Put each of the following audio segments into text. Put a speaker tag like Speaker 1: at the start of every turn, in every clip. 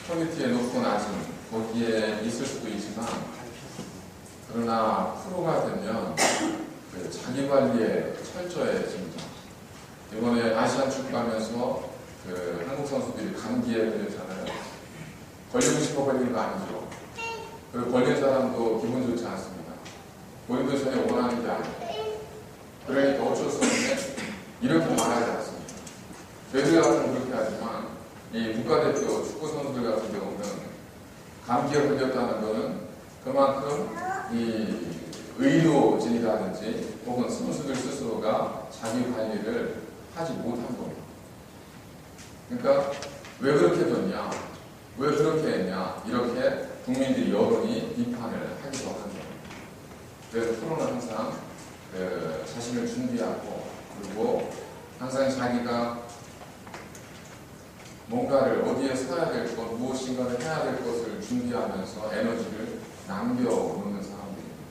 Speaker 1: 퀄리티의 높고 낮은 거기에 있을 수도 있지만, 그러나 프로가 되면 그 자기 관리에 철저해집니다. 이번에 아시안 축구 가면서 그 한국 선수들이 감기에 걸렸잖아요. 걸리고 싶어 걸리는 거 아니죠. 그리고 걸린 사람도 기분 좋지 않습니다. 본인도 전혀 원하는 게 아니에요. 그러니까 어쩔 수 없는데 이렇게 말하지 않습니다. 저희들 같은 그렇게 하지만 이 국가대표 축구 선수들 같은 경우는 감기에 걸렸다는 것은 그만큼 이 의료진이라든지 혹은 선수들 스스로가 자기 관리를 하지 못한 겁니다. 그러니까 왜 그렇게 됐냐, 왜 그렇게 했냐, 이렇게 국민들이 여론이 비판을 하기도 하는 겁니다. 그래서 프로는 항상 자신을 준비하고, 그리고 항상 자기가 뭔가를 어디에 써야 될 것, 무엇인가를 해야 될 것을 준비하면서 에너지를 남겨놓는 사람들입니다.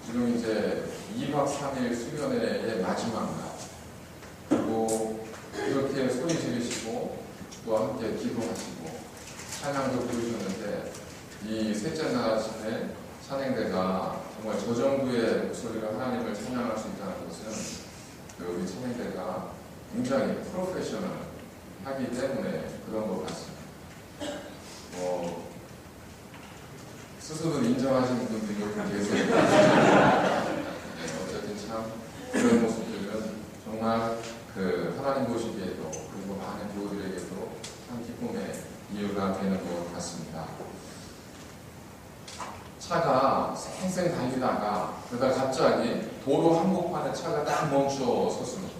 Speaker 1: 지금 이제 2박 3일 수련회의 마지막 날, 그리고 이렇게 소리 지르시고 또 함께 기도하시고 찬양도 부르셨는데, 이 셋째 날 아침에 찬양대가 정말 저 정도의 목소리로 하나님을 찬양할 수 있다는 것은 우리 찬양대가 굉장히 프로페셔널하기 때문에 그런 것 같습니다. 스스로 인정하시는 분들이 여기 계세요. 어쨌든 참 그런 모습들은 정말 그 하나님 보시기에도, 그리고 많은 교우들에게도 참 기쁨의 이유가 되는 것 같습니다. 차가 쌩쌩 달리다가 그러다 갑자기 도로 한복판에 차가 딱 멈춰 섰습니다.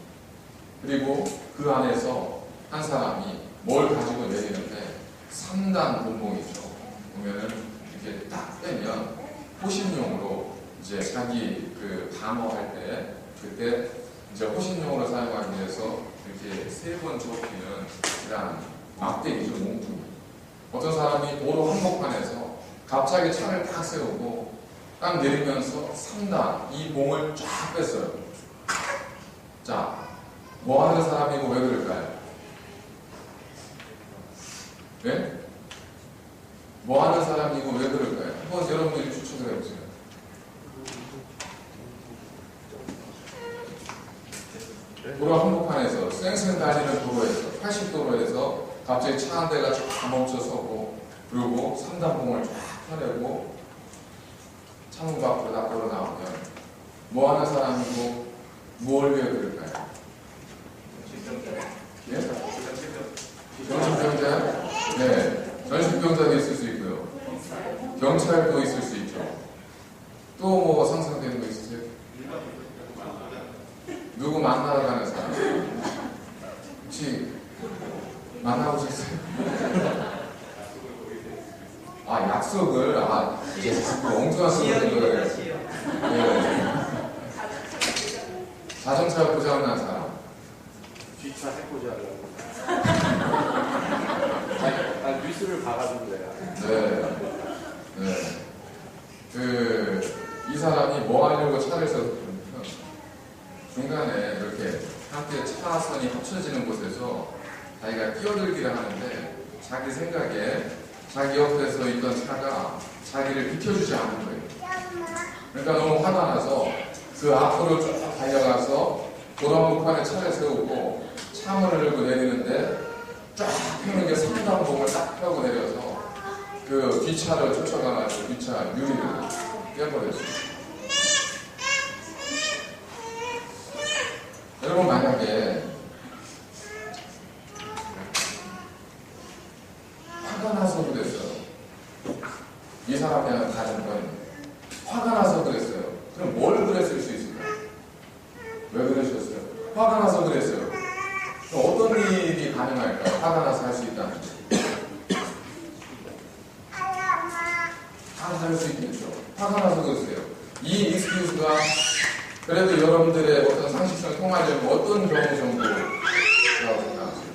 Speaker 1: 그리고 그 안에서 한 사람이 뭘 가지고 내리는데 3단 곤봉이죠. 보면은 이렇게 딱 빼면 호신용으로 이제 자기 그 방어할 때, 그때 이제 호신용으로 사용하기 위해서 이렇게 3번 접히는 이런 막대기죠, 몽둥이. 어떤 사람이 도로 한복판에서 갑자기 차를 딱 세우고 딱 내리면서 3단 이 봉을 쫙 뺐어요. 자, 뭐 하는 사람이고 왜 그럴까요? 네? 뭐 하는 사람이고 왜 그럴까요? 한번 여러분들이 추측을 해보세요. 도로 한복판에서 쌩쌩 달리는 도로에서 80도로에서 갑자기 차 한 대가 쫙 멈춰서고, 그리고 3단봉을 쫙 펴내고 창문 밖으로 나가러 나오면 뭐 하는 사람이고 뭘 위해 그럴까요? 예? 정신병자? 네. 정신병자도 있을 수 있고요. 경찰도 있을 수 있죠. 또 뭐 상상되는 거 있으세요? 누구 만나러 가는 사람? 혹시 만나보셨어요? 아, 약속을, 이제 자꾸 엉뚱한 소리를 들어요. 네. 자동차 고장난 사람.
Speaker 2: 뒷차 해보자고. 뉴스를 봐가지고 그래요.
Speaker 1: 네. 이 사람이 뭐 하려고 차를 세웠냐면, 중간에 이렇게 함께 차선이 합쳐지는 곳에서 자기가 끼어들기를 하는데, 자기 생각에 자기 옆에서 있던 차가 자기를 비켜주지 않는 거예요. 그러니까 너무 화가 나서 그 앞으로 쭉 달려가서 도로한복판에 차를 세우고 창문을 열고 내리는데, 쫙 펴는 게 3단봉을 딱 펴고 내려서 그 뒷차를 쫓아가가지고 뒷차 유리를 깨버렸어요. 여러분, 만약에 화가 나서 그랬어요. 이 사람이랑 다른 건 화가 나서 그랬어요. 그럼 뭘 그랬을 수 있을까요? 왜 그러셨어요? 화가 나서 그랬어요. 그럼 어떤 일이 가능할까요? 화가 나서 할 수 있다는 거. 다 할 수 있겠죠. 화가 나서 그랬어요. 이 익스큐즈가 그래도 여러분들의 어떤 상식성을 통하려면 어떤 경우 정도라고 생각하세요?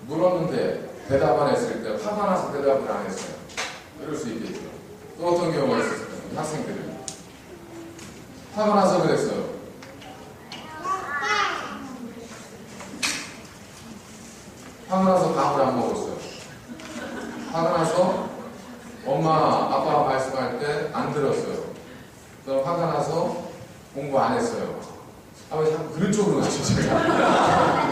Speaker 1: 물었는데 대답 안 했을 때 화가 나서 대답을 안 했어요. 이럴 수 있겠죠. 또 어떤 경우가 있었을까요? 학생들은 화가 나서 그랬어요. 화가 나서 밥을 안 먹었어요. 화가 나서 엄마, 아빠가 말씀할 때 안 들었어요. 또 화가 나서 공부 안 했어요. 왜 자꾸 그런 쪽으로 가죠, 제가.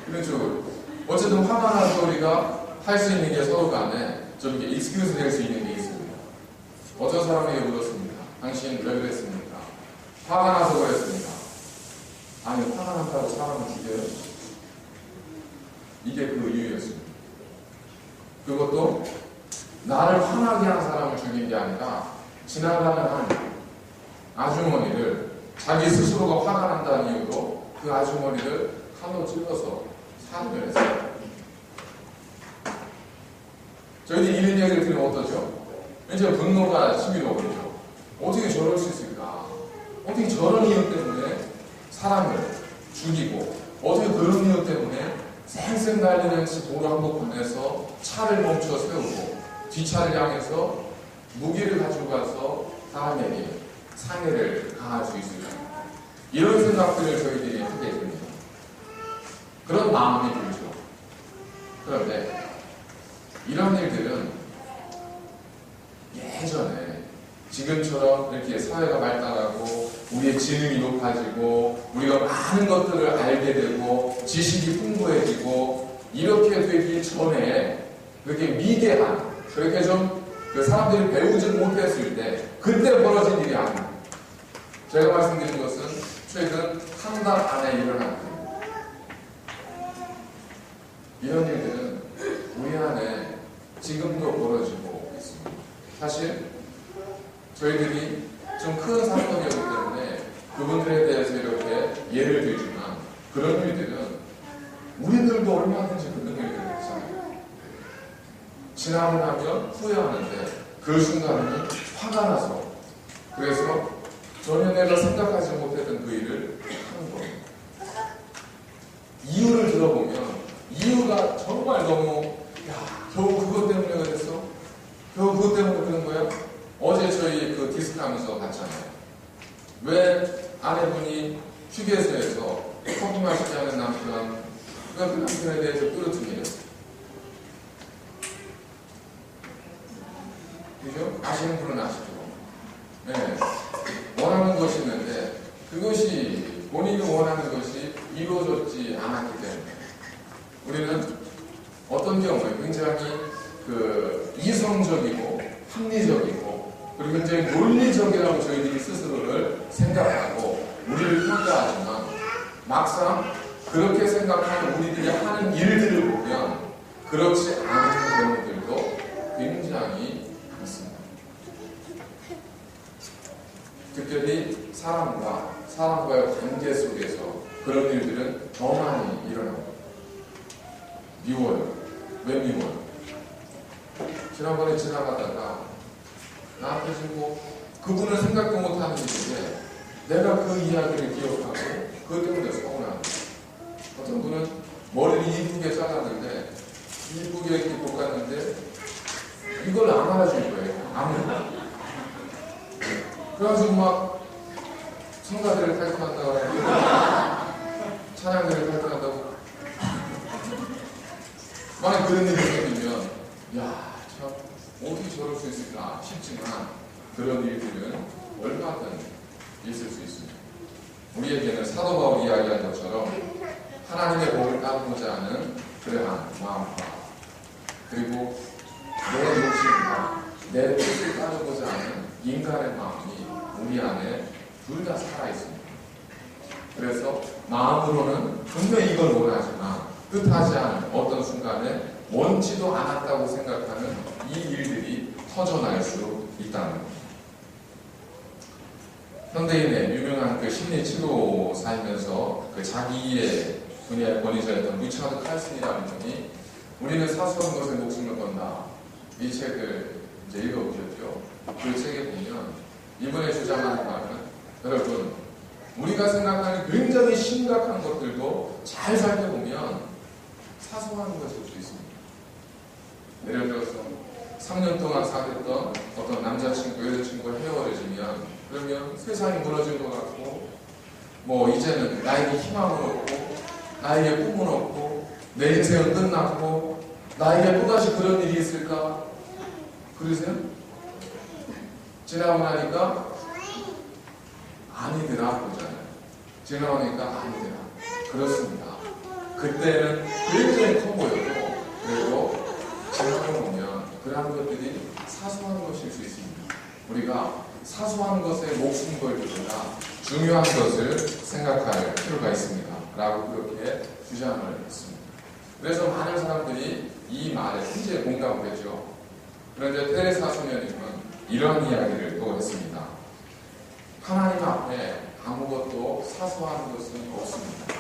Speaker 1: 그런 쪽으로. 어쨌든 화가 나서 우리가 할 수 있는 게 서로 간에 좀 이렇게 익스큐즈 될 수 있는 게 있습니다. 어떤 사람에게 물었습니다. 당신 왜 그랬습니까? 화가 나서 그랬습니다. 아니, 화가 난다고 사람을 죽여요? 이게 그 이유였습니다. 그것도 나를 화나게 한 사람을 죽인 게 아니라 지나가는 한 아주머니를 자기 스스로가 화가 난다는 이유로 그 아주머니를 칼로 찔러서 살인을 했어요. 저희들이 이런 이야기를 들으면 어떠죠? 이제 분노가 치밀어 오르죠. 어떻게 저럴 수 있을까? 어떻게 저런 이유 때문에 사람을 죽이고, 어떻게 그런 이유 때문에 쌩쌩 달리는 도로 한복판에서 차를 멈춰 세우고 뒷차를 향해서 무기를 가지고 가서 사람에게 상해를 가할 수 있을까? 이런 생각들을 저희들이 하게 됩니다. 그런 마음이 들죠. 그런데 이런 일들은 예전에 지금처럼 이렇게 사회가 발달하고 우리의 지능이 높아지고 우리가 많은 것들을 알게 되고 지식이 풍부해지고 이렇게 되기 전에 그렇게 미개한, 그렇게 좀 그 사람들이 배우지 못했을 때 그때 벌어진 일이 아닙니다. 제가 말씀드린 것은 최근 한 달 안에 일어난 일입니다. 이런 일들은 우리 안에 지금도 벌어지고 있습니다. 사실 저희들이 좀 큰 사건이었기 때문에 그분들에 대해서 이렇게 예를 들지만 그런 일들은 우리들도 얼마든지 그런 일들이 있잖아요. 지나고 나면 후회하는데 그 순간은 화가 나서 그래서 전혀 내가 생각하지 못했던 그 일을 하는 겁니다. 이유를 들어보면 이유가 정말 너무 겨우 그것 때문에 그랬어? 겨우 그것 때문에 그런 거야? 어제 저희 그 디스크 하면서 봤잖아요. 왜 아내분이 휴게소에서 커피 마시지 않은 남편, 그 남편에 대해서 끌어들이냐? 그죠? 아시는 분은 아시죠? 네. 원하는 것이 있는데 그것이 본인이 원하는 것이 이루어졌지 않았기 때문에 우리는 어떤 경우에 굉장히 그 이성적이고 합리적이고 그리고 굉장히 논리적이라고 저희들이 스스로를 생각하고 우리를 평가하지만 막상 그렇게 생각하는 우리들이 하는 일들을 보면 그렇지 않은 경우들도 굉장히 많습니다. 특별히 사람과의 관계 속에서 그런 일들은 더 많이 일어납니다. 미워요. 왜 미워요? 지난번에 지나가다가 나한테 지금 그분은 생각도 못하는 일인데 내가 그 이야기를 기억하고 그것 때문에 서운합니다. 어떤 분은 머리를 이쁘게 잘랐는데 이쁘게 이렇게 볶았는데 이걸 안 알아줄 거예요. 아무도. 그래가지고 막 성가대를 탈퇴한다고 찬양대를 탈퇴한다고 만약 그런 일이 생기면 참 어떻게 저럴 수 있을까 싶지만 그런 일들은 얼마든 있을 수 있습니다. 우리에게는 사도 바울이 이야기한 것처럼 하나님의 복을 따르고자 하는 그러한 마음과 그리고 내 욕심과 내 뜻을 따르고자 하는 인간의 마음이 우리 안에 둘 다 살아있습니다. 그래서 마음으로는 분명히 이걸 원하지만 뜻하지 않은 어떤 순간에 원치도 않았다고 생각하는 이 일들이 터져날 수 있다는 겁니다. 현대인의 유명한 그 심리 치료사이면서 그 자기의 분야의 권위자였던 리차드 칼슨이라는 분이 우리는 사소한 것에 목숨을 건다 이 책을 이제 읽어보셨죠. 그 책에 보면 이번에 주장하는 말은 여러분 우리가 생각하는 굉장히 심각한 것들도 잘 살펴보면 사소한 것일 수 있습니다. 예를 들어서 3년 동안 사귀었던 어떤 남자친구, 여자친구가 헤어지면 그러면 세상이 무너진 것 같고 뭐 이제는 나에게 희망은 없고 나에게 꿈은 없고 내 인생은 끝났고 나에게 또다시 그런 일이 있을까? 그러세요? 지나고 나니까 아니더라 그러잖아요. 지나고 나니까 아니더라. 그렇습니다. 그때는 굉장히 커 보여도 그래도 지나보면 그러한 것들이 사소한 것일 수 있습니다. 우리가 사소한 것에 목숨 걸기보다 중요한 것을 생각할 필요가 있습니다. 라고 그렇게 주장을 했습니다. 그래서 많은 사람들이 이 말에 굉장히 공감을 했죠. 그런데 테레사 소녀님은 이런 이야기를 또 했습니다. 하나님 앞에 아무것도 사소한 것은 없습니다.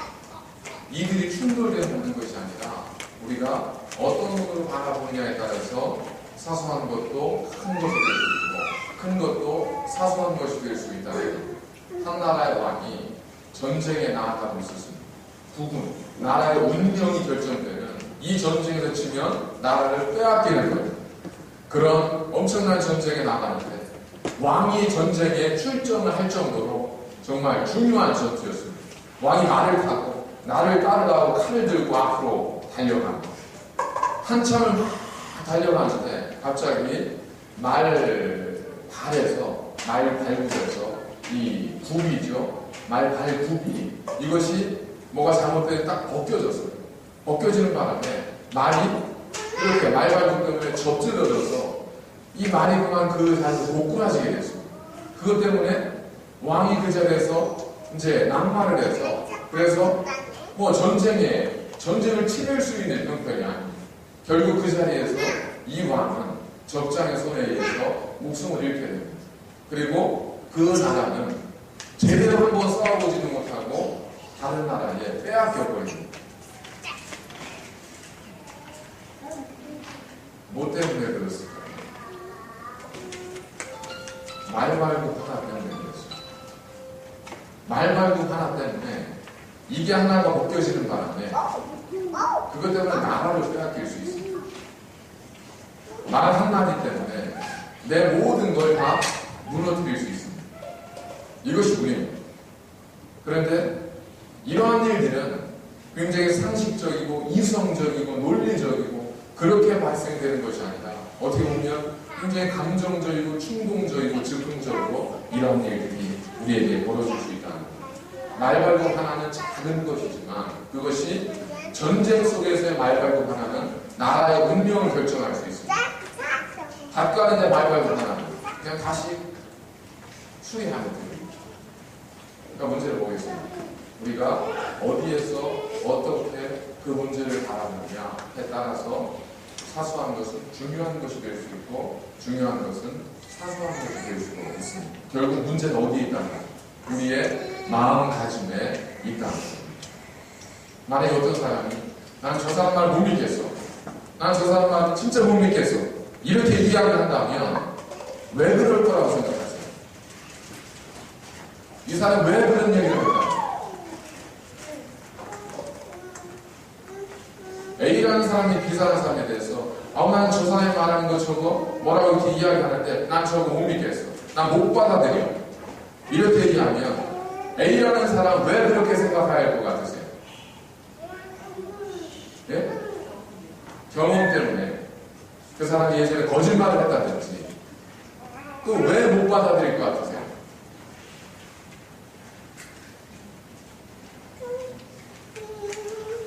Speaker 1: 이들이 충돌되는 것이 아니라 우리가 어떤 눈으로 바라보느냐에 따라서 사소한 것도 큰 것이 될 수 있고 큰 것도 사소한 것이 될 수 있다는 한 나라의 왕이 전쟁에 나아가고 있었습니다. 부군, 나라의 운명이 결정되는 이 전쟁에서 지면 나라를 빼앗기는 거예요. 그런 엄청난 전쟁에 나가는데 왕이 전쟁에 출전을 할 정도로 정말 중요한 전투였습니다. 왕이 말을 타고 나를 따르라고 칼을 들고 앞으로 달려간 거예요. 한참을 막 달려가는데 갑자기 발에서 말 발굽에서 이 굽이죠. 말 발굽이 이것이 뭐가 잘못되면 딱 벗겨졌어요. 벗겨지는 바람에 말이 이렇게 말 발굽 때문에 접질러져서 이 말이 그만 그 자리에서 못 구라지게 됐습니다. 그것 때문에 왕이 그 자리에서 이제 낙마를 해서 그래서 뭐 전쟁을 치를 수 있는 형편이 아닙니다. 결국 그 자리에서 이 왕은 적장의 손에 의해서 목숨을 잃게 됩니다. 그리고 그 나라는 제대로 한번 싸워보지도 못하고 다른 나라에 빼앗겨 버립니다. 뭐 때문에 그렇을까요? 말발굽 하나 때문에 그렇습니다. 말발굽 하나 때문에 이게 하나가 벗겨지는 바람에 그것 때문에 나라를 빼앗길 수 있습니다. 말 한마디 때문에 내 모든 걸 다 무너뜨릴 수 있습니다. 이것이 우리입니다. 그런데 이러한 일들은 굉장히 상식적이고 이성적이고 논리적이고 그렇게 발생되는 것이 아니라 어떻게 보면 굉장히 감정적이고 충동적이고 즉흥적으로 이런 일들이 우리에게 벌어질 수 있다는 겁니다. 말발굽 하나는 작은 것이지만 그것이 전쟁 속에서의 말발굽 하나는 나라의 운명을 결정할 수 있습니다. 닷가는데 말발굽 하나는 그냥 다시 수리하면 됩니다. 그러니까 문제를 보겠습니다. 우리가 어디에서 어떻게 그 문제를 바라보느냐에 따라서 사소한 것은 중요한 것이 될 수 있고 중요한 것은 사소한 것이 될 수가 있습니다. 결국 문제는 어디에 있다는 거예요? 우리의 마음가짐에 있다는 겁니다. 만약에 어떤 사람이 난 저 사람 말 못 믿겠어. 난 저 사람 말 진짜 못 믿겠어. 이렇게 이야기를 한다면 왜 그럴 거라고 생각하세요? 이 사람이 왜 그런 얘기를 할까요? A라는 사람이 B라는 사람에 대해서 난 저 사람이 말하는 거 저거 뭐라고 이렇게 이야기하는데 난 저거 못 믿겠어. 난 못 받아들여. 이렇게 얘기하면 A라는 사람 왜 그렇게 생각할 것 같으세요? 예? 경험 때문에 그 사람이 예전에 거짓말을 했다든지 그 왜 못 받아들일 것 같으세요?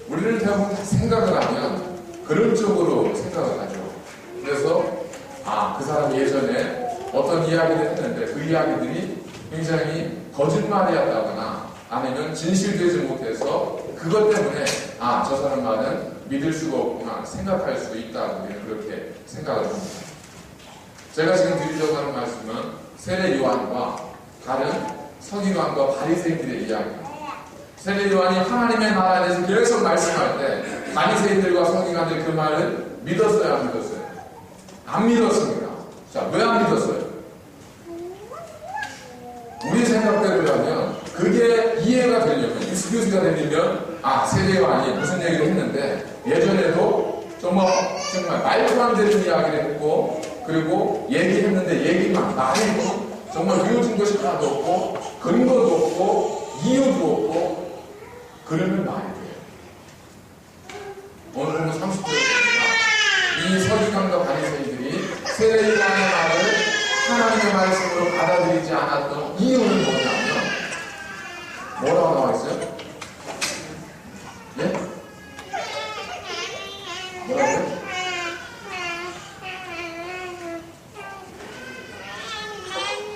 Speaker 1: 우리는 대부분 다 생각을 하면 그런 쪽으로 생각을 하죠. 그래서 그 사람이 예전에 어떤 이야기를 했는데 그 이야기들이 굉장히 거짓말이었다거나 아니면 진실되지 못해서 그것 때문에 저 사람 말은 믿을 수가 없구나 생각할 수 있다고 우리는 그렇게 생각을 합니다. 제가 지금 드리려고 하는 말씀은 세례 요한과 다른 서기관과 바리새인들의 이야기입니다. 세례 요한이 하나님의 나라에 대해서 계속 말씀할 때 바리새인들과 서기관들이 그 말을 믿었어요, 안 믿었어요? 안 믿었습니다. 자, 왜 안 믿었어요? 우리 생각대로라면 그게 이해가 되려면 익스큐즈가 되려면 세례 요한이 무슨 얘기를 했는데 예전에도 정말 말도 안 되는 이야기를 했고 그리고 얘기했는데 얘기만 말이고 정말 이어진 것이 하나도 없고 근거도 없고 이유도 없고 그러면 말이 돼요. 30절에 보니까 이 서기관과 바리새인들이 세례요한의 말을 하나님의 말씀으로 받아들이지 않았던 이유는 뭐냐면 뭐라고 나와 있어요? 예? 뭐라고요?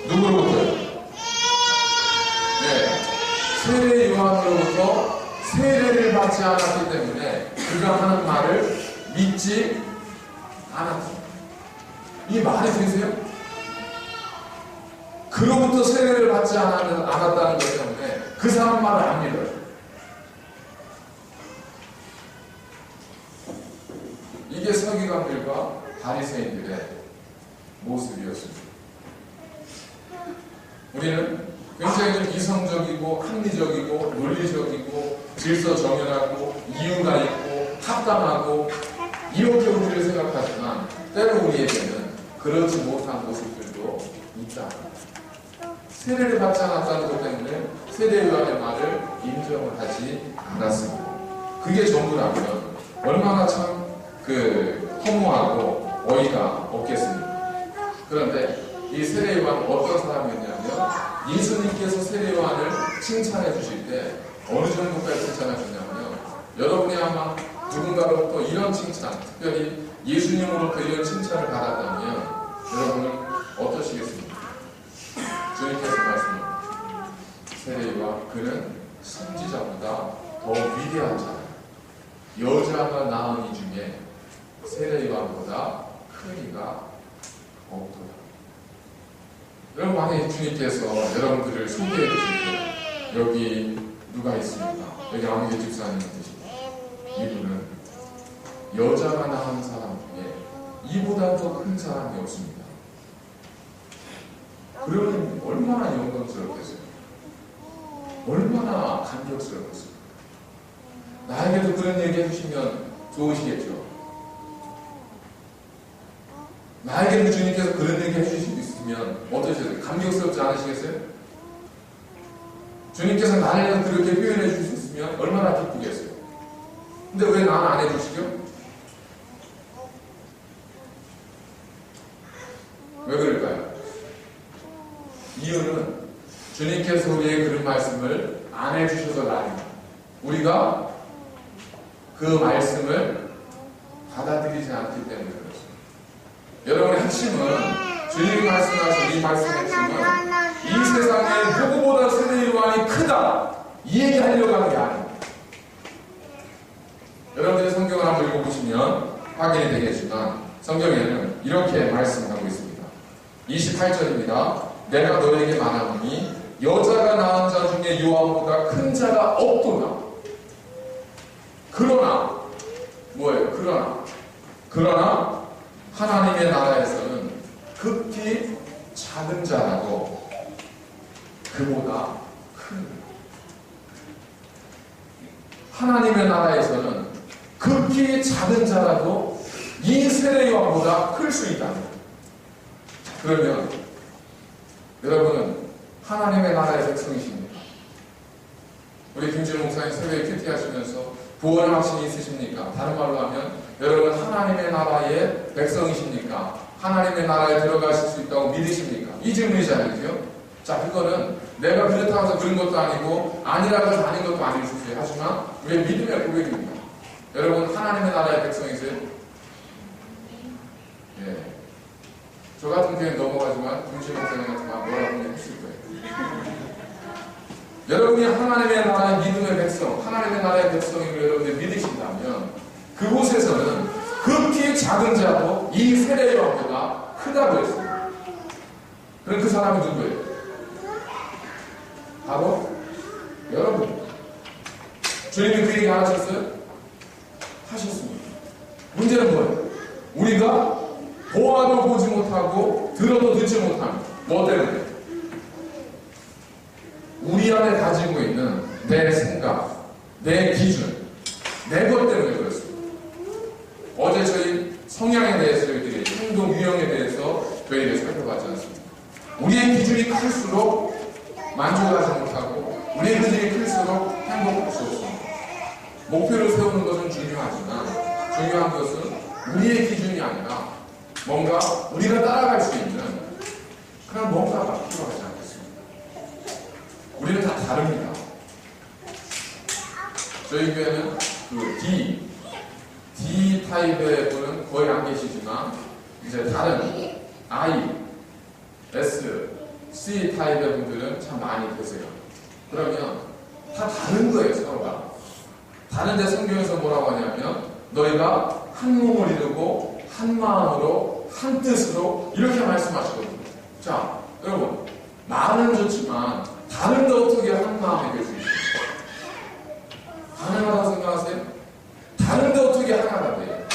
Speaker 1: 누구로부터요? 네, 세례 요한으로부터 세례를 받지 않았기 때문에 그가 하는 말을 믿지 않았습니다. 이 말이 되세요? 그로부터 세례를 받지 않았다는 것 때문에 그 사람 말을 안 믿어요. 이게 서기관들과 바리새인들의 모습이었습니다. 우리는 굉장히 좀 이성적이고 합리적이고 논리적이고 질서 정연하고 이유가 있고 합당하고 이렇게 우리를 생각하지만 때로 우리에게는 그렇지 못한 모습들도 있다. 세례를 받지 않았다는 것 때문에 세례요한의 말을 인정을 하지 않았습니다. 그게 전부라면 얼마나 참 허무하고 어이가 없겠습니까? 그런데 이 세례요한은 어떤 사람이었냐면 예수님께서 세례요한을 칭찬해 주실 때 어느 정도까지 칭찬하셨냐면 여러분이 아마 누군가로부터 이런 칭찬, 특별히 예수님으로부터 이런 칭찬을 받았다면 여러분은 어떠시겠습니까? 주님께서 말씀합니다. 세례요한 그는 선지자보다 더 위대한 자다. 여자가 낳은 이 중에 세례요한보다 큰 이가 없도다. 여러분, 만약에 주님께서 여러분들을 소개해 주실 때 여기 누가 있습니까? 여기 아무개 집사님 계십니다. 이분은 여자가 낳은 사람 중에 이보다 더 큰 사람이 없습니다. 그러면 얼마나 영광스럽겠어요? 얼마나 감격스럽겠어요? 나에게도 그런 얘기 해주시면 좋으시겠죠? 나에게도 주님께서 그런 얘기 해주실 수 있으면 어떠세요? 감격스럽지 않으시겠어요? 주님께서 나를 그렇게 표현해 주실 수 있으면 얼마나 기쁘겠어요? 근데 왜 나는 안 해주시죠? 왜 그럴까요? 이유는 주님께서 우리의 그런 말씀을 안 해주셔서 나입니다. 우리가 그 말씀을 받아들이지 않기 때문에 그렇습니다. 여러분의 핵심은 주님이 말씀하신 이 말씀의 핵심은 이 세상에 누구보다 세례요한이 크다 이 얘기하려고 하는 게 아닙니다. 여러분들이 성경을 한번 읽어보시면 확인이 되겠지만 성경에는 이렇게 말씀하고 있습니다. 28절입니다. 내가 너에게 말하노니 여자가 낳은 자 중에 요한보다 큰 자가 없도다. 그러나 뭐예요? 그러나 하나님의 나라에서는 극히 작은 자라도 그보다 큰 하나님의 나라에서는 극히 작은 자라도 이 세례요한보다 클 수 있다. 그러면 여러분은 하나님의 나라의 백성이십니까? 우리 김진호 목사님 새벽에 큐티 하시면서 부활 확신이 있으십니까? 다른 말로 하면 여러분 하나님의 나라의 백성이십니까? 하나님의 나라에 들어가실 수 있다고 믿으십니까? 이 질문이잖아요. 그죠? 자, 그거는 내가 그렇다고 해서 그런 것도 아니고 아니라고 해서 아닌 것도 아닐 수 있어요. 하지만 우리의 믿음의 고백입니다. 여러분 하나님의 나라의 백성이세요? 예. 저 같은 교회는 넘어가지만 김진호 목사님 같은 거 뭐라고 했을 거예요. 여러분이 하나님의 나라의 믿음의 백성, 하나님의 나라의 백성임을 여러분들이 믿으신다면 그곳에서는 극히 작은 자도 이 세례요한보다 크다고 했어요. 그럼 그 사람이 누구예요? 바로 여러분. 주님이 그 얘기 안 하셨어요? 하셨습니다. 문제는 뭐예요? 우리가 보아도 보지 못하고 들어도 듣지 못합니다. 뭐 때문에? 우리 안에 가지고 있는 내 생각, 내 기준, 내 것 때문에 그렇습니다. 어제 저희 성향에 대해서 저희들이 행동 유형에 대해서 저희들이 살펴봤지 않습니까? 우리의 기준이 클수록 만족하지 못하고 우리의 기준이 클수록 행복할 수 없습니다. 목표를 세우는 것은 중요하지만 중요한 것은 우리의 기준이 아니라 뭔가 우리가 따라갈 수 있는 그런 뭔가가 필요하지 않겠습니까? 우리는 다 다릅니다. 저희 교회는 그 D 타입의 분은 거의 안 계시지만 이제 다른 I, S, C 타입의 분들은 참 많이 계세요. 그러면 다 다른 거예요, 서로가. 다른데 성경에서 뭐라고 하냐면 너희가 한 몸을 이루고 한 마음으로 한 뜻으로 이렇게 말씀하시거든요. 자, 여러분 말은 좋지만 다른데 어떻게 한 마음이 될 수 있어요? 가능하다고 생각하세요? 다른데 어떻게 하나가 돼요?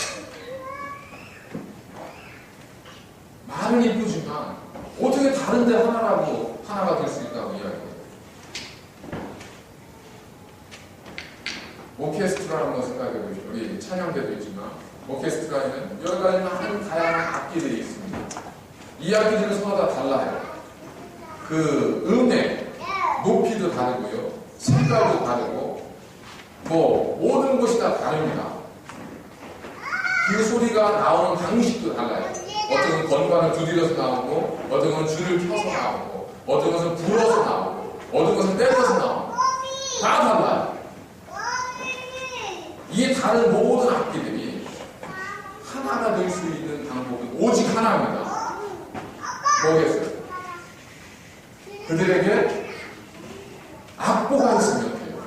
Speaker 1: 말은 이쁘지만 어떻게 다른데 하나가 될 수 있다고 이야기해요? 오케스트라라는 거 생각해 보시죠. 우리 찬양대도 있지만 오케스트라에는 여러 가지 많은 다양한 악기들이 있습니다. 이 악기들은 서로 다 달라요. 그 음의 높이도 다르고요, 색깔도 다르고, 뭐 모든 것이 다 다릅니다. 그 소리가 나오는 방식도 달라요. 어떤 건 건반을 두드려서 나오고, 어떤 건 줄을 펴서 나오고, 어떤 것은 불어서 나오고, 어떤 것은 떼어서 나오고, 다 달라요. 이 다른 모든 악기들이 하나가 될 수 있는 방법은 오직 하나입니다. 뭐겠어요? 그들에게 악보가 있으면 돼요.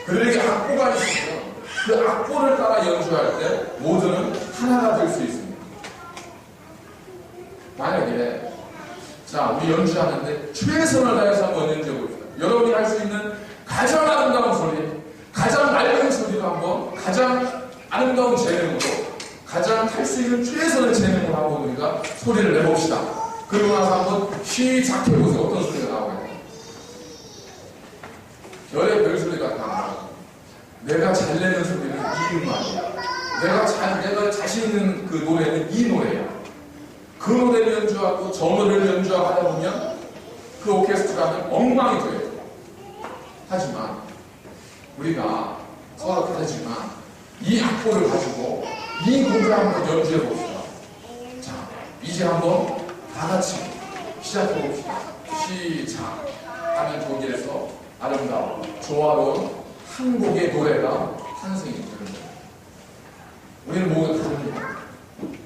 Speaker 1: 그들에게 악보가 있으면 그 악보를 따라 연주할 때 모두는 하나가 될 수 있습니다. 만약에 자, 우리 연주하는데 최선을 다해서 한번 연주해 봅시다. 여러분이 할 수 있는 가장 아름다운 소리, 가장 맑은 소리로 한번, 가장 아름다운 재능으로, 가장 할 수 있는 최선의 재능으로 한번 우리가 소리를 내봅시다. 그리고 나서 한번 시작해보세요. 어떤 소리가 나오겠어요? 별의 소리가 다 나와요. 내가 잘 내는 소리는 이 음악이야. 내가 자신 있는 그 노래는 이 노래야. 그 노래를 연주하고 저 노래를 연주하고 하다 보면 그 오케스트라는 엉망이 돼요. 하지만 우리가 서로 다르지만 이 악보를 가지고 이 곡을 한번 연주해 봅시다. 자, 이제 한번 다 같이 시작해 봅시다. 시작 하면 거기에서 아름다운 조화로운 한 곡의 노래가 탄생이 되는 거예요. 우리는 모두 다릅니다.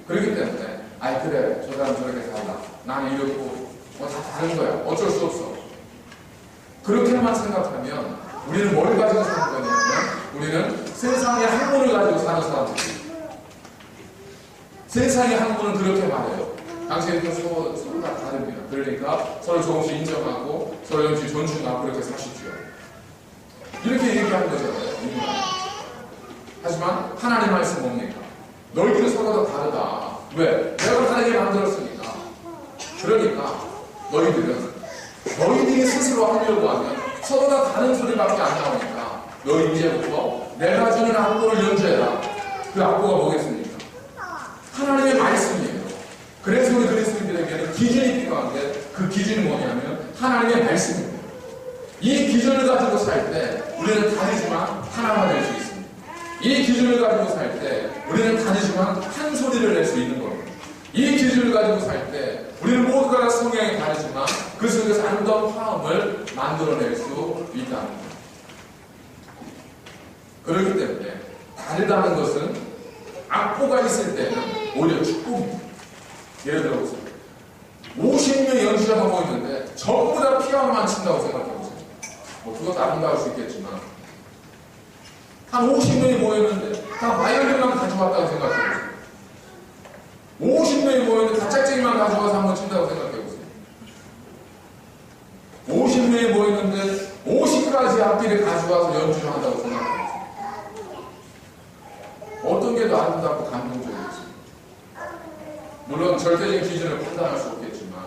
Speaker 1: 그렇기 때문에 그래, 저 사람 저렇게 살다, 나는 이렇고 다 다른 거야, 어쩔 수 없어. 그렇게만 생각하면 우리는 뭘 가지고 사는 거냐면 우리는 세상의 학문을 가지고 사는 사람들이에요. 세상의 학문은 그렇게 말해요. 당신은 서로 다 다릅니다. 그러니까 서로 조금씩 인정하고 서로 조금씩 존중하고 그렇게 사십시오. 이렇게 얘기하는 거잖아요. 하지만 하나님 말씀 뭡니까? 너희들은 서로 다 다르다. 왜? 내가 다르게 만들었으니까. 그러니까 너희들이 스스로 하려고 하면 서로 다 다른 소리밖에 안 나오니까 너희 이제부터 내가 주는 악보를 연주해라. 그 악보가 뭐겠습니까? 하나님의 말씀이에요. 그래서 우리 그리스도인들에게는 기준이 필요한데 그 기준이 뭐냐면 하나님의 말씀입니다. 이 기준을 가지고 살 때 우리는 다르지만 하나가 될 수 있습니다. 이 기준을 가지고 살 때 우리는 다르지만 한 소리를 낼 수 있는 겁니다. 이 기준을 가지고 살 때 우리는 모두가 성향이 다르지만 그 속에서 아름다운 화음을 만들어낼 수 있다는 겁니다. 그렇기 때문에 다르다는 것은 악보가 있을 때는 오히려 축복입니다. 예를 들어 보세요. 50명의 연주자가 모이는데 전부 다 피아노만 친다고 생각해 보세요. 뭐 그것도 아름다울 수 있겠지만 한 50명이 모였는데 다 바이올린만 가져왔다고 생각해 보세요. 50명이 모였는데 다 짝짝이만 가져와서 한번 친다고 생각해 보세요. 50명이 모였는데 50가지 악기를 가져와서 연주를 한다고 생각해 보세요. 어떤 게 더 아름답고 감동적이겠어요? 물론 절대적인 기준을 판단할 수 없겠지만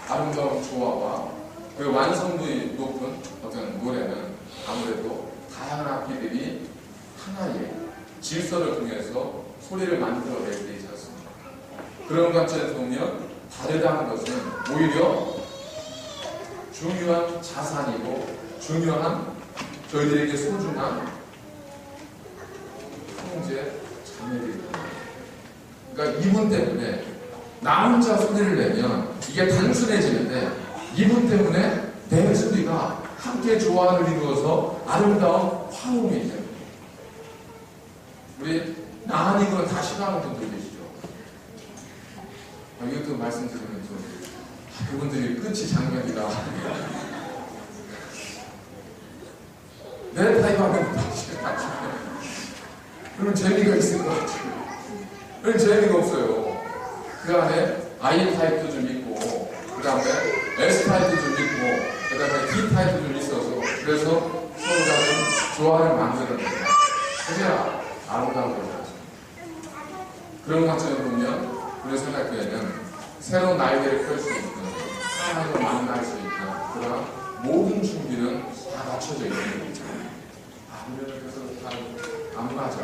Speaker 1: 아름다운 조화와 그 완성도의 높은 어떤 노래는 아무래도 다양한 악기들이 하나의 질서를 통해서 소리를 만들어낼 때 있지 않습니까? 그런 관점에서 보면 다르다는 것은 오히려 중요한 자산이고 중요한 저희들에게 소중한 형제, 자매들이 그러니까 이분 때문에 나 혼자 소리를 내면 이게 단순해지는데 이분 때문에 내 소리가 함께 조화를 이루어서 아름다운 화음이 됩니다. 우리 나 아니고는 다 싫어하는 분들 계시죠? 이것도 말씀드리면 좀 그분들이 끝이 장면이다. 내 타입하면 다 싫다. 그러면 재미가 있을 것 같아요. 그럼 재미가 없어요. 그 안에 I 타입도 좀 있고, 그 다음에 S 타입도 좀 있고, 그 다음에 D 타입도 좀 있어서, 그래서 서로가 좀 조화를 만드는 거예요. 그래야 아름다운 거죠. 그런 관점을 보면, 우리 생각교회는 새로운 날개를 펼 수 있는, 하나님을 만날 수 있는 그런 모든 준비는 다 갖춰져 있는 거죠. 우리는 그래서 잘 안 맞아.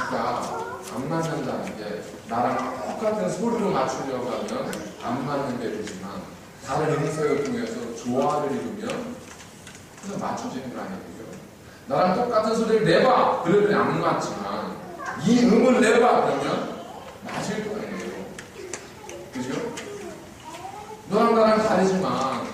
Speaker 1: 그러니까 안 맞는다는 게 나랑 똑같은 소리로 맞추려고 하면 안 맞는 게 되지만 다른 음색을 통해서 조화를 이루면 그래서 맞춰지는 거 아니에요. 나랑 똑같은 소리를 내봐 그러면 안 맞지만 이 음을 내봐 그러면 맞을 거예요. 그죠? 너랑 나랑 다르지만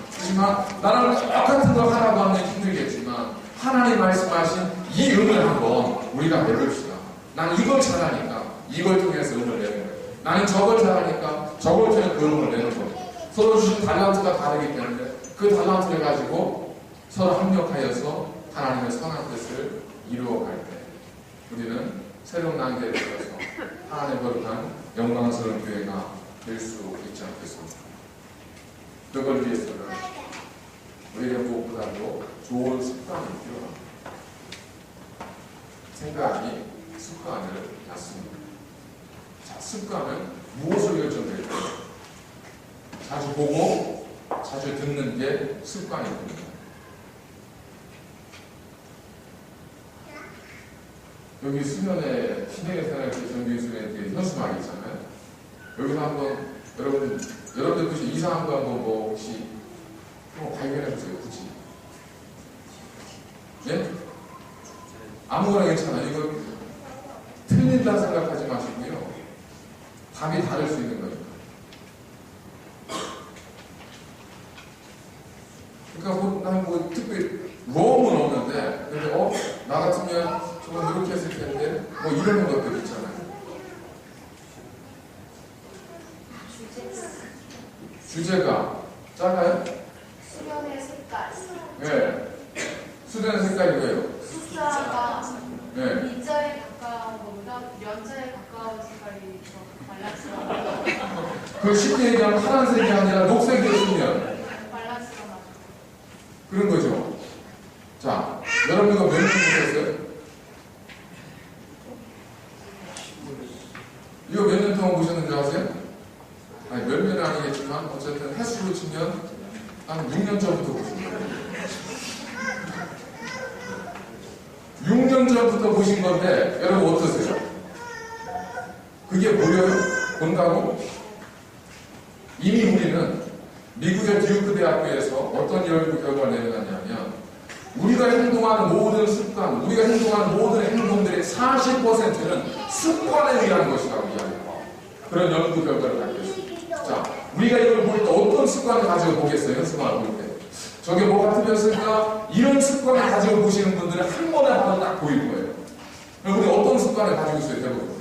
Speaker 1: 나랑 똑같은 거 하라고 하면 힘들겠지만 하나님 말씀하신 이 음을 한번 우리가 내봅시다. 난 이걸 잘하니까 이걸 통해서 음을 내는 거예요. 나는 저걸 잘하니까 저걸 통해서 그 음을 내는 거예요. 서로 주신 달란트가 다르기 때문에 그 달란트를 가지고 서로 합력하여서 하나님의 선한 뜻을 이루어갈 때 우리는 새로운 단계를 들어서 하나님의 거룩한 영광스러운 교회가 될 수 있지 않겠습니까? 그걸 위해서는 우리에게 무엇보다도 좋은 습관이 필요합니다. 생각이 습관을 낳습니다. 자, 습관은 무엇을 결정될까요? 자주 보고 자주 듣는 게 습관이 됩니다. 여기 수면에 신에게 생활할 때 정규수련의 현수막이 있잖아요. 여기서 한번 여러분들 혹시 이상한 거 한번 뭐 혹시 발견해보세요. 굳이 예? 아무거나 괜찮아요. 이거 틀린다 생각하지 마시고요. 답이 다를 수 있는 거니까. 그러니까 난 뭐 특별히 롬은 없는데 근데 나 같으면 저건 이렇게 했을 텐데 뭐 이런 것들 있잖아요. 주제가 작아요?
Speaker 3: 수면의 색깔.
Speaker 1: 네. 수련의 색깔이 왜요?
Speaker 3: 숫자가
Speaker 1: 네.
Speaker 3: 미자에 가까운 것보다 연자에 가까운 색깔이 더 밸런스가
Speaker 1: 그 쉽게 얘기하면 파란색이 아니라 녹색이었으면
Speaker 3: 밸런스가 맞아요.
Speaker 1: 그런 거죠. 자, 여러분 이거 몇 년 보셨어요? 이거 몇 년 동안 보셨는지 아세요? 아니 몇 년은 아니겠지만 어쨌든 횟수로 치면 한 6년 전부터 보신 거예요. 6년 전부터 보신 건데 여러분 어떠세요? 그게 보여요? 본다고? 이미 우리는 미국의 듀크 대학교에서 어떤 연구 결과를 내려놨냐면 우리가 행동하는 모든 습관, 우리가 행동하는 모든 행동들의 40%는 습관에 의한 것이라고 이야기해요. 그런 연구 결과를 발표했습니다. 자, 우리가 이걸 볼 때 어떤 습관을 가지고 보겠어요? 연습을 볼 때. 저게 뭐가 틀렸을까? 이런 습관을 가지고 보시는 분들은 한 번에 봐도 딱 보일 거예요. 그럼 우리 어떤 습관을 가지고 있어요? 대부분.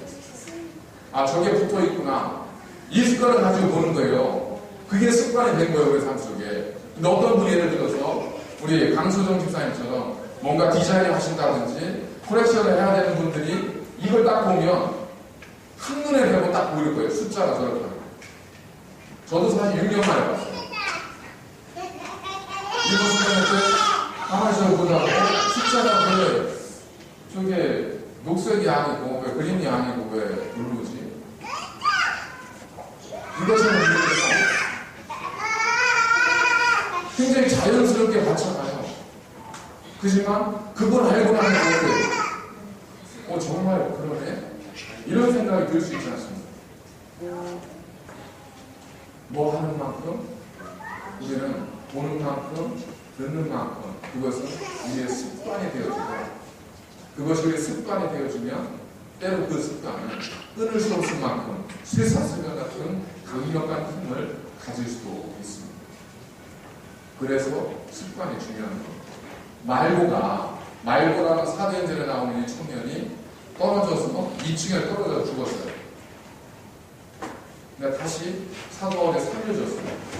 Speaker 1: 아, 저게 붙어 있구나. 이 습관을 가지고 보는 거예요. 그게 습관이 된 거예요, 우리 삶 속에. 근데 어떤 분이 예를 들어서 우리 강소정 집사님처럼 뭔가 디자인을 하신다든지 코렉션을 해야 되는 분들이 이걸 딱 보면 한눈에 뵈고 딱 보일 거예요. 숫자가 저렇게. 저도 사실 6년 만에 봤어요. 이번 수련회 때 가만히 저를 보다가 숫자가 왜 저게 녹색이 아니고 왜 그림이 아니고 왜 누르지? 이것처럼 누르면서 굉장히 자연스럽게 받쳐가요. 그지만 그걸 알고 나면 어때요? 정말 그러네? 이런 생각이 들 수 있지 않습니까? 뭐 하는 만큼 우리는 보는 만큼, 듣는 만큼 그것은 우리의 습관이 되어지고 그것이 우리의 습관이 되어지면 때로 그 습관은 끊을 수 없을 만큼 쇠사슬과 같은 강력한 힘을 가질 수도 있습니다. 그래서 습관이 중요한 겁니다. 말고라는 사도행전에 나오는 이 청년이 떨어져서 2층에 떨어져 죽었어요. 그러니까 다시 사도 바울에 살려줬어요.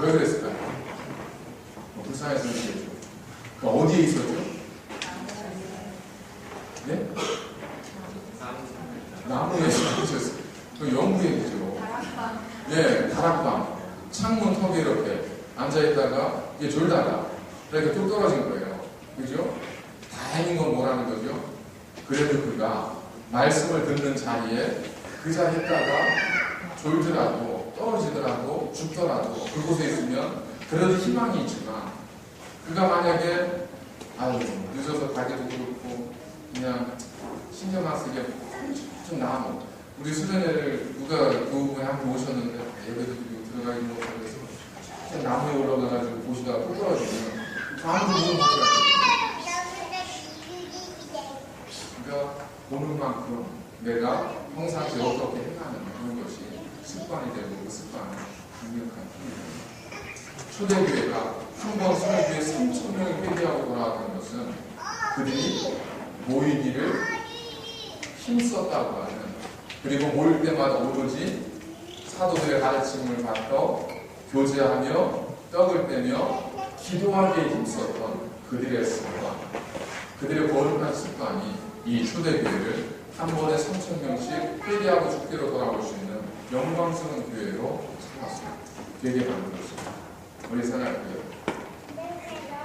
Speaker 1: 왜 그랬을까요? 불쌍해서 얘기해줘. 어디에 있었죠? 네? 나무에 있었어요. 그 연구 얘기죠.
Speaker 3: 다락방.
Speaker 1: 예, 다락방. 창문 턱에 이렇게 앉아있다가 이게 졸다가 이렇게 뚝 떨어진 거예요. 그죠? 다행인 건 뭐라는 거죠? 그래도 그가 말씀을 듣는 자리에 그 자리에 있다가 졸더라도 떨어지더라도 죽더라도 그곳에 있으면 그래도 희망이 있지만 그가 만약에 늦어서 가기도 그렇고 그냥 신경 안 쓰게 좀 나무 우리 수련회를 누가 그 부분에 한 번 오셨는데 예배도 드리고 들어가기 못하고 해서 좀 나무에 올라가가지고 보시다가 또 떨어지면 아무도 모르는 것 같아요. 그러니까 보는 만큼 내가 평상시에 어떻게 행하는 그런 것이 습관이 되고 그 습관은 강력한 힘이 됩니다. 초대교회가 한 번 설교에 3,000명이 회개하고 돌아왔던 것은 그들이 모이기를 힘썼다고 하는 그리고 모일 때마다 오로지 사도들의 가르침을 받고 교제하며 떡을 떼며 기도하기에 힘썼던 그들의 습관 그들의 거룩한 습관이 이 초대교회를 한 번에 3,000명씩 회개하고 죽기로 돌아올 수 있는 영광스러운 교회로 삼았습니다. 되게 만들었습니다. 우리 생각해요.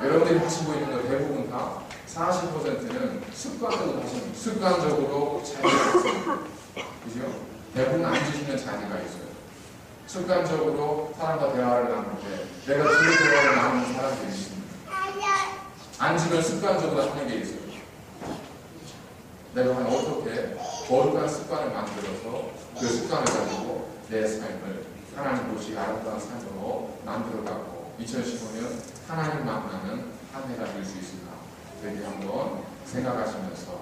Speaker 1: 여러분들이 하시고 있는 거 대부분 다 40%는 습관적으로 자리가 있어요. 그죠? 대부분 앉으시는 자리가 있어요. 습관적으로 사람과 대화를 나눌 때 내가 주로 대화를 나누는 사람들이 있습니다. 앉으면 습관적으로 하는 게 있어요. 내가 어떻게 거룩한 습관을 만들어서 그 습관을 가지고 내 삶을 하나님 보시기 아름다운 삶으로 만들어가고 2015년 하나님 만나는 한 해가 될 수 있을까 되게 한번 생각하시면서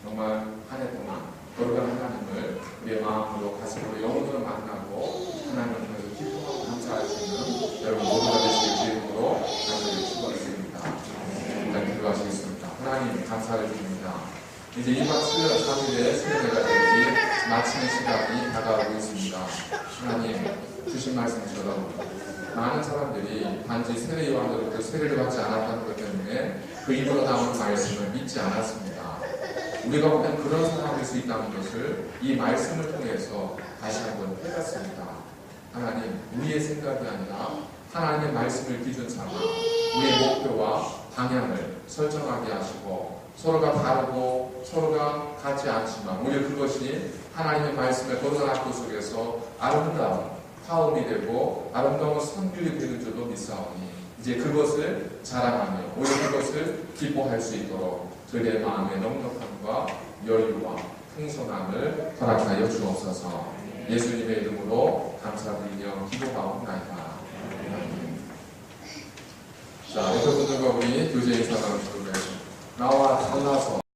Speaker 1: 정말 한 해 동안 거룩한 하나님을 우리의 마음으로 가슴으로 영혼으로 만나고 하나님을 통해서 기뻐하고 감사할 수 있는 여러분 모두가 되시길 주님으로 간절히 축원드립니다. 일단 기도하시겠습니다. 하나님 감사를 드립니다. 이제 2박 3일의 수련회가 되기 마치는 시간이 다가오고 있습니다. 하나님 주신 말씀처럼 많은 사람들이 단지 세례 요한으로부터 세례를 받지 않았다는 것 때문에 그 입으로 나오는 말씀을 믿지 않았습니다. 우리가 보면 그런 사람일 수 있다는 것을 이 말씀을 통해서 다시 한번 깨닫습니다. 하나님 우리의 생각이 아니라 하나님의 말씀을 기준 삼아 우리의 목표와 방향을 설정하게 하시고 서로가 다르고 서로가 같지 않지만 오히려 그것이 하나님의 말씀의 거룩한 학교 속에서 아름다운 화음이 되고 아름다운 선율이 되는 줄로 믿사오니 이제 그것을 자랑하며 오히려 그것을 기뻐할 수 있도록 저희의 마음의 넉넉함과 여유와 풍성함을 허락하여 주옵소서. 예수님의 이름으로 감사드리며 기도하옵나이다. 자, 어떤 분들과 우리 교제 인사 나누시도록 하겠습니다. 나와 달라서